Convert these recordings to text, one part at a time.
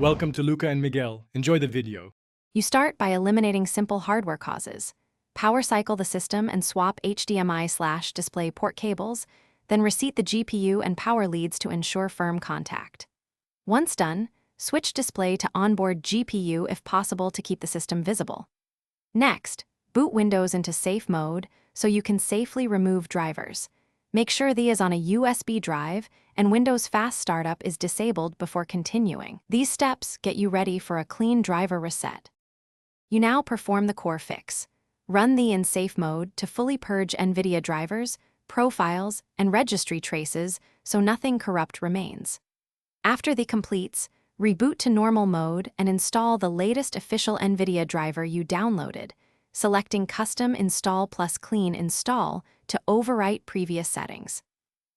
Welcome to Luca and Miguel. Enjoy the video. You start by eliminating simple hardware causes. Power cycle the system and swap HDMI/display port cables, then reseat the GPU and power leads to ensure firm contact. Once done, switch display to onboard GPU if possible to keep the system visible. Next, boot Windows into safe mode so you can safely remove drivers. Make sure the is on a USB drive and Windows Fast Startup is disabled before continuing. These steps get you ready for a clean driver reset. You now perform the core fix. Run the in safe mode to fully purge Nvidia drivers, profiles, and registry traces so nothing corrupt remains. After the completes, reboot to normal mode and install the latest official Nvidia driver you downloaded, selecting Custom Install plus Clean Install to overwrite previous settings.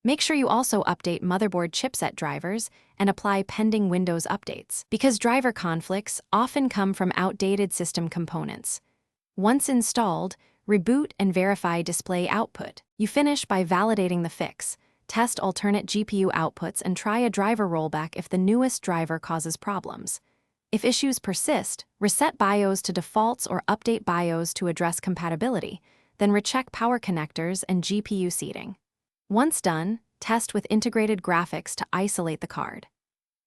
Make sure you also update motherboard chipset drivers and apply pending Windows updates, because driver conflicts often come from outdated system components. Once installed, reboot and verify display output. You finish by validating the fix, test alternate GPU outputs, and try a driver rollback if the newest driver causes problems. If issues persist, reset BIOS to defaults or update BIOS to address compatibility, then recheck power connectors and GPU seating. Once done, test with integrated graphics to isolate the card.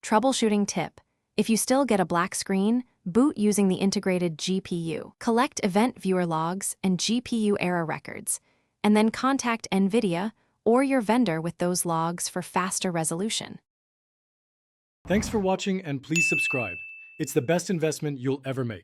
Troubleshooting tip: if you still get a black screen, boot using the integrated GPU. Collect event viewer logs and GPU error records, and then contact Nvidia or your vendor with those logs for faster resolution. Thanks for watching and please subscribe. It's the best investment you'll ever make.